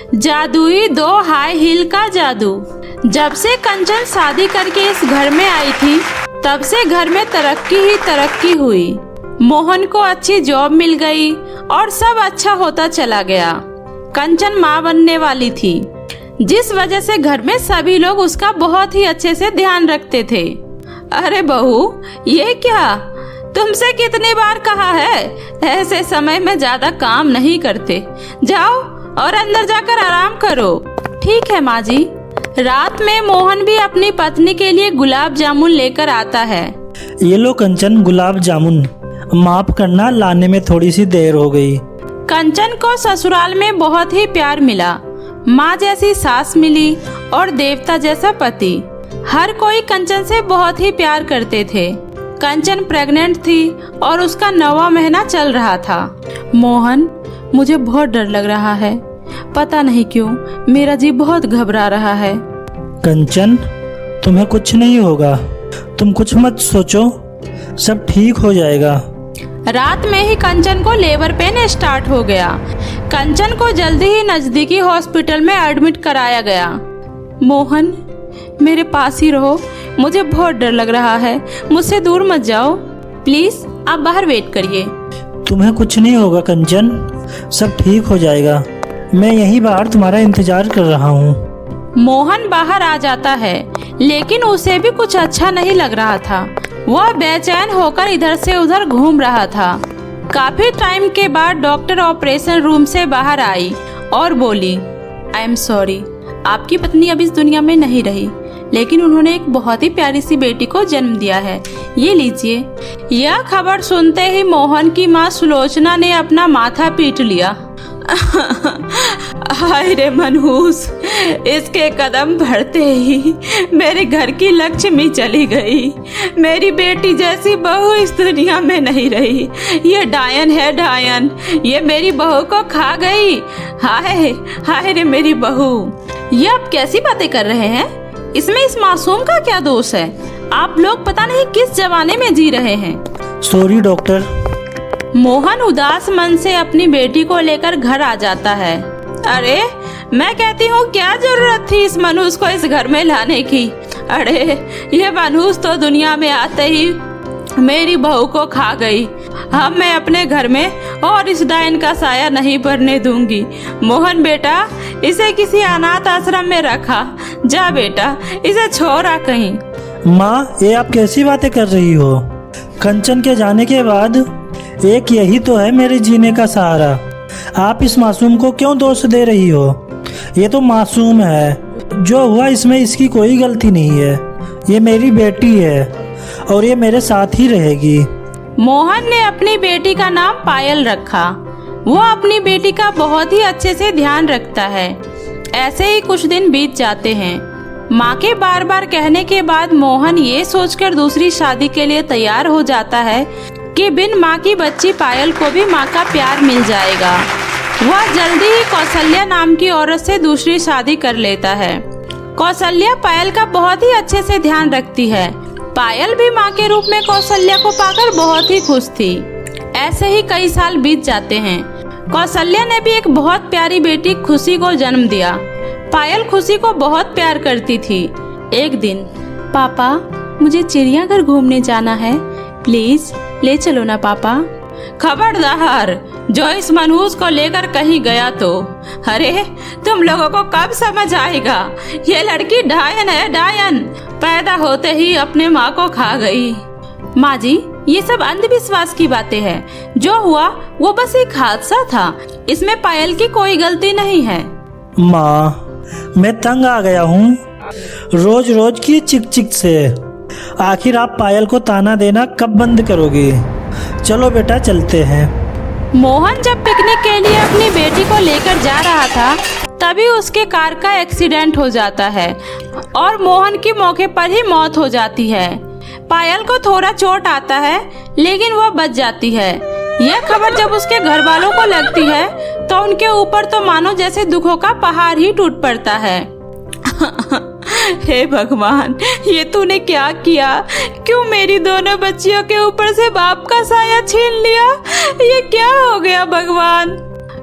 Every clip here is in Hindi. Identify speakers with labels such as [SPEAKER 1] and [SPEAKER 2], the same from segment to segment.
[SPEAKER 1] जादुई 2 हाई हील का जादू। जब से कंचन शादी करके इस घर में आई थी तब से घर में तरक्की ही तरक्की हुई। मोहन को अच्छी जॉब मिल गई और सब अच्छा होता चला गया। कंचन माँ बनने वाली थी, जिस वजह से घर में सभी लोग उसका बहुत ही अच्छे से ध्यान रखते थे। अरे बहू, ये क्या? तुमसे कितनी बार कहा है ऐसे समय में ज्यादा काम नहीं करते। जाओ और अंदर जाकर आराम करो। ठीक है माँ जी। रात में मोहन भी अपनी पत्नी के लिए गुलाब जामुन लेकर आता है।
[SPEAKER 2] ये लो कंचन, गुलाब जामुन। माफ करना, लाने में थोड़ी सी देर हो गई।
[SPEAKER 1] कंचन को ससुराल में बहुत ही प्यार मिला। माँ जैसी सास मिली और देवता जैसा पति। हर कोई कंचन से बहुत ही प्यार करते थे। कंचन प्रेग्नेंट थी और उसका 9वां महीना चल रहा था। मोहन, मुझे बहुत डर लग रहा है। पता नहीं क्यों मेरा जी बहुत घबरा रहा है।
[SPEAKER 2] कंचन, तुम्हें कुछ नहीं होगा, तुम कुछ मत सोचो, सब ठीक हो जाएगा।
[SPEAKER 1] रात में ही कंचन को लेबर पेन स्टार्ट हो गया। कंचन को जल्दी ही नजदीकी हॉस्पिटल में एडमिट कराया गया। मोहन, मेरे पास ही रहो, मुझे बहुत डर लग रहा है। मुझसे दूर मत जाओ प्लीज। आप बाहर वेट करिए।
[SPEAKER 2] तुम्हें कुछ नहीं होगा कंचन, सब ठीक हो जाएगा। मैं यहीं बाहर तुम्हारा इंतजार कर रहा हूँ।
[SPEAKER 1] मोहन बाहर आ जाता है, लेकिन उसे भी कुछ अच्छा नहीं लग रहा था। वह बेचैन होकर इधर से उधर घूम रहा था। काफी टाइम के बाद डॉक्टर ऑपरेशन रूम से बाहर आई और बोली, आई एम सॉरी, आपकी पत्नी अब इस दुनिया में नहीं रही, लेकिन उन्होंने एक बहुत ही प्यारी सी बेटी को जन्म दिया है। ये लीजिए। यह खबर सुनते ही मोहन की माँ सुलोचना ने अपना माथा पीट लिया। हाय रे मनहूस, इसके कदम बढ़ते ही मेरे घर की लक्ष्मी चली गई। मेरी बेटी जैसी बहू इस दुनिया में नहीं रही। ये डायन है, डायन। ये मेरी बहू को खा गई। हाय हाय रे मेरी बहू। ये आप कैसी बातें कर रहे हैं? इसमें इस मासूम का क्या दोष है? आप लोग पता नहीं किस जमाने में जी रहे हैं।
[SPEAKER 2] Sorry doctor.
[SPEAKER 1] मोहन उदास मन से अपनी बेटी को लेकर घर आ जाता है। अरे मैं कहती हूँ, क्या जरूरत थी इस मनहूस को इस घर में लाने की? अरे ये मनहूस तो दुनिया में आते ही मेरी बहू को खा गई। अब मैं अपने घर में और इस डायन का साया नहीं पड़ने दूंगी। मोहन बेटा, इसे किसी अनाथ आश्रम में रखा। जा बेटा, इसे छोड़ा कहीं।
[SPEAKER 2] माँ, ये आप कैसी बातें कर रही हो? कंचन के जाने के बाद एक यही तो है मेरे जीने का सहारा। आप इस मासूम को क्यों दोष दे रही हो? ये तो मासूम है, जो हुआ इसमें इसकी कोई गलती नहीं है। ये मेरी बेटी है और ये मेरे साथ ही रहेगी।
[SPEAKER 1] मोहन ने अपनी बेटी का नाम पायल रखा। वो अपनी बेटी का बहुत ही अच्छे से ध्यान रखता है। ऐसे ही कुछ दिन बीत जाते हैं। माँ के बार बार कहने के बाद मोहन ये सोचकर दूसरी शादी के लिए तैयार हो जाता है कि बिन माँ की बच्ची पायल को भी माँ का प्यार मिल जाएगा। वह जल्दी ही कौशल्या नाम की औरत से दूसरी शादी कर लेता है। कौशल्या पायल का बहुत ही अच्छे से ध्यान रखती है। पायल भी माँ के रूप में कौशल्या को पाकर बहुत ही खुश थी। ऐसे ही कई साल बीत जाते हैं। कौशल्या ने भी एक बहुत प्यारी बेटी खुशी को जन्म दिया। पायल खुशी को बहुत प्यार करती थी। एक दिन, पापा मुझे चिड़ियाघर घूमने जाना है, प्लीज ले चलो ना पापा। खबरदार, जो इस मनहूस को लेकर कहीं गया तो। अरे तुम लोगों को कब समझ आएगा? ये लड़की डायन है, डायन। पैदा होते ही अपने माँ को खा गई। माँ जी, ये सब अंधविश्वास की बातें हैं। जो हुआ वो बस एक हादसा था। इसमें पायल की कोई गलती नहीं है।
[SPEAKER 2] माँ, मैं तंग आ गया हूँ रोज रोज की चिक चिक से। आखिर आप पायल को ताना देना कब बंद करोगे? चलो बेटा, चलते हैं।
[SPEAKER 1] मोहन जब पिकनिक के लिए अपनी बेटी को लेकर जा रहा था, तभी उसके कार का एक्सीडेंट हो जाता है और मोहन की मौके पर ही मौत हो जाती है। पायल को थोड़ा चोट आता है, लेकिन वह बच जाती है। यह खबर जब उसके घर वालों को लगती है तो उनके ऊपर तो मानो जैसे दुखों का पहाड़ ही टूट पड़ता है। हे भगवान, ये तूने क्या किया? क्यों मेरी दोनों बच्चियों के ऊपर से बाप का साया छीन लिया? ये क्या हो गया भगवान?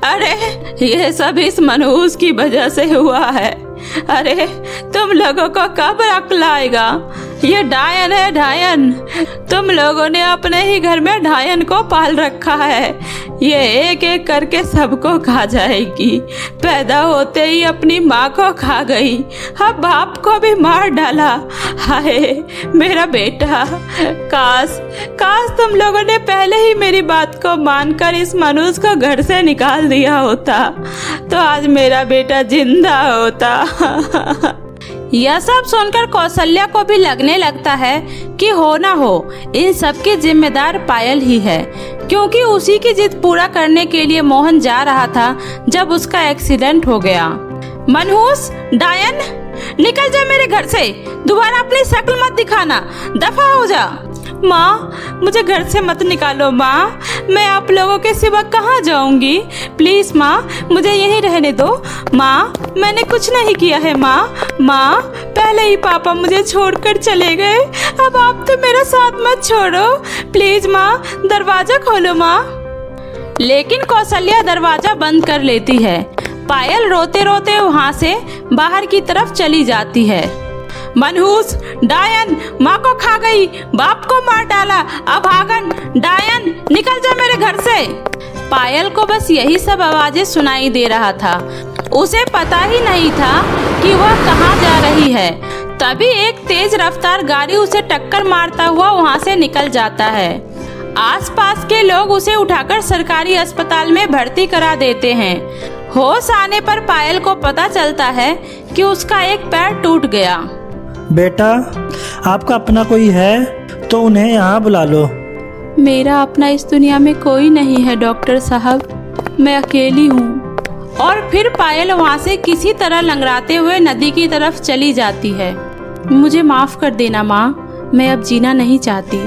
[SPEAKER 1] अरे ये सब इस मनहूस की वजह से हुआ है। अरे तुम लोगों को कब अक्ल आएगा? ये डायन है, डायन। तुम लोगों ने अपने ही घर में डायन को पाल रखा है। ये एक एक करके सबको खा जाएगी। पैदा होते ही अपनी माँ को खा गई, अब बाप को भी मार डाला। हाय मेरा बेटा, काश तुम लोगों ने पहले ही मेरी बात को मानकर इस मनुष्य को घर से निकाल दिया होता तो आज मेरा बेटा जिंदा होता। यह सब सुनकर कौशल्या को भी लगने लगता है कि हो ना हो इन सब की जिम्मेदार पायल ही है, क्योंकि उसी की जिद पूरा करने के लिए मोहन जा रहा था जब उसका एक्सीडेंट हो गया। मनहूस, डायन, निकल जा मेरे घर से, दोबारा अपनी शक्ल मत दिखाना, दफा हो जा। माँ मुझे घर से मत निकालो माँ, मैं आप लोगों के सिवा कहाँ जाऊंगी? प्लीज माँ मुझे यहीं रहने दो। माँ मैंने कुछ नहीं किया है माँ, पहले ही पापा मुझे छोड़कर चले गए, अब आप तो मेरा साथ मत छोड़ो। प्लीज माँ दरवाजा खोलो माँ। लेकिन कौशल्या दरवाजा बंद कर लेती है। पायल रोते रोते वहाँ से बाहर की तरफ चली जाती है। मनहूस, डायन, माँ को खा गई, बाप को मार डाला, अभागन, डायन, निकल जा मेरे घर से। पायल को बस यही सब आवाजें सुनाई दे रहा था। उसे पता ही नहीं था कि वह कहाँ जा रही है। तभी एक तेज रफ्तार गाड़ी उसे टक्कर मारता हुआ वहाँ से निकल जाता है। आसपास के लोग उसे उठाकर सरकारी अस्पताल में भर्ती करा देते हैं। होश आने पर पायल को पता चलता है कि उसका एक पैर टूट गया।
[SPEAKER 2] बेटा, आपका अपना कोई है तो उन्हें यहाँ बुला लो।
[SPEAKER 1] मेरा अपना इस दुनिया में कोई नहीं है डॉक्टर साहब, मैं अकेली हूँ। और फिर पायल वहाँ से किसी तरह लंगड़ाते हुए नदी की तरफ चली जाती है। मुझे माफ कर देना माँ, मैं अब जीना नहीं चाहती।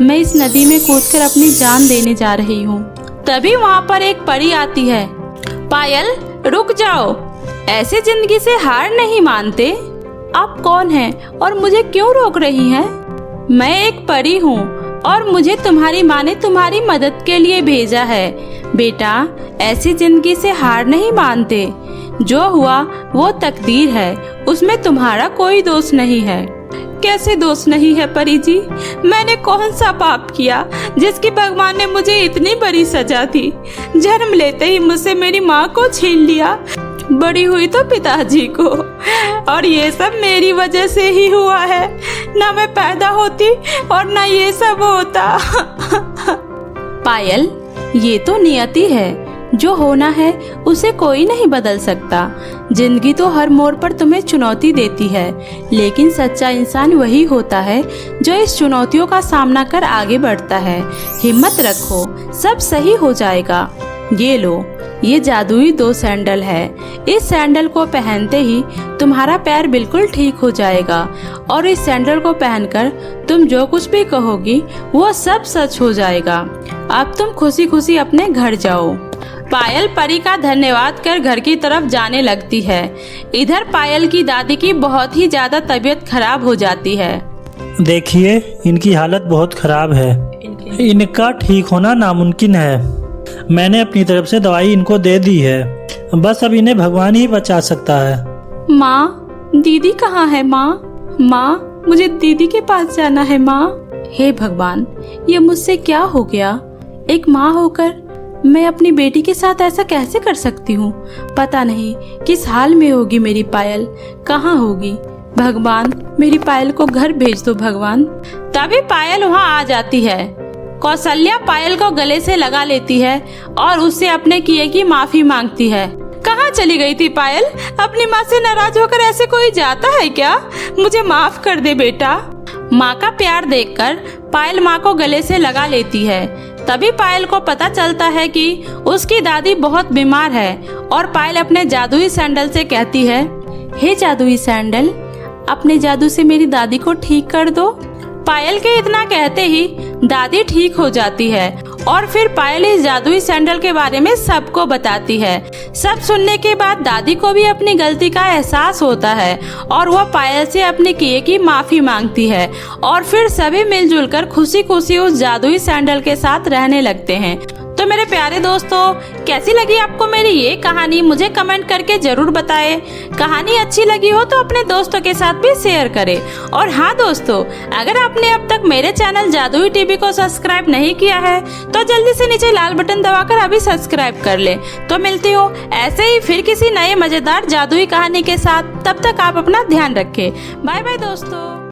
[SPEAKER 1] मैं इस नदी में कूदकर अपनी जान देने जा रही हूँ। तभी वहाँ पर एक परी आती है। पायल रुक जाओ, ऐसे जिंदगी से हार नहीं मानते। आप कौन हैं और मुझे क्यों रोक रही हैं? मैं एक परी हूँ और मुझे तुम्हारी माँ ने तुम्हारी मदद के लिए भेजा है। बेटा ऐसी जिंदगी से हार नहीं मानते। जो हुआ वो तकदीर है, उसमें तुम्हारा कोई दोष नहीं है। कैसे दोष नहीं है परी जी? मैंने कौन सा पाप किया जिसकी भगवान ने मुझे इतनी बड़ी सजा दी? जन्म लेते ही मुझसे मेरी माँ को छीन लिया, बड़ी हुई तो पिताजी को, और ये सब मेरी वजह से ही हुआ है। ना मैं पैदा होती और ना ये सब होता। पायल, ये तो नियति है, जो होना है उसे कोई नहीं बदल सकता। जिंदगी तो हर मोड़ पर तुम्हें चुनौती देती है, लेकिन सच्चा इंसान वही होता है जो इस चुनौतियों का सामना कर आगे बढ़ता है। हिम्मत रखो, सब सही हो जाएगा। ये लो, ये जादुई 2 सैंडल है। इस सैंडल को पहनते ही तुम्हारा पैर बिल्कुल ठीक हो जाएगा, और इस सैंडल को पहनकर तुम जो कुछ भी कहोगी वो सब सच हो जाएगा। अब तुम खुशी खुशी अपने घर जाओ। पायल परी का धन्यवाद कर घर की तरफ जाने लगती है। इधर पायल की दादी की बहुत ही ज्यादा तबीयत खराब हो जाती है।
[SPEAKER 2] देखिए, इनकी हालत बहुत खराब है, इनका ठीक होना नामुमकिन है। मैंने अपनी तरफ से दवाई इनको दे दी है, बस अब इन्हें भगवान ही बचा सकता है।
[SPEAKER 1] माँ, दीदी कहाँ है? माँ, मुझे दीदी के पास जाना है माँ। हे भगवान, ये मुझसे क्या हो गया? एक माँ होकर मैं अपनी बेटी के साथ ऐसा कैसे कर सकती हूँ? पता नहीं किस हाल में होगी मेरी पायल, कहाँ होगी। भगवान, मेरी पायल को घर भेज दो भगवान। तभी पायल वहाँ आ जाती है। कौशल्या पायल को गले से लगा लेती है और उससे अपने किए की माफी मांगती है। कहाँ चली गई थी पायल? अपनी माँ से नाराज होकर ऐसे कोई जाता है क्या? मुझे माफ कर दे बेटा। माँ का प्यार देखकर पायल माँ को गले से लगा लेती है। तभी पायल को पता चलता है कि उसकी दादी बहुत बीमार है, और पायल अपने जादुई सैंडल से कहती है, हे जादुई सैंडल, अपने जादू से मेरी दादी को ठीक कर दो। पायल के इतना कहते ही दादी ठीक हो जाती है, और फिर पायल इस जादुई सैंडल के बारे में सबको बताती है। सब सुनने के बाद दादी को भी अपनी गलती का एहसास होता है, और वह पायल से अपने किए की माफी मांगती है, और फिर सभी मिलजुल कर खुशी खुशी उस जादुई सैंडल के साथ रहने लगते हैं। तो मेरे प्यारे दोस्तों, कैसी लगी आपको मेरी ये कहानी, मुझे कमेंट करके जरूर बताएं। कहानी अच्छी लगी हो तो अपने दोस्तों के साथ भी शेयर करें। और हाँ दोस्तों, अगर आपने अब तक मेरे चैनल जादुई टीवी को सब्सक्राइब नहीं किया है तो जल्दी से नीचे लाल बटन दबाकर अभी सब्सक्राइब कर ले। तो मिलती हूँ ऐसे ही फिर किसी नए मजेदार जादुई कहानी के साथ। तब तक आप अपना ध्यान रखें। बाय बाय दोस्तों।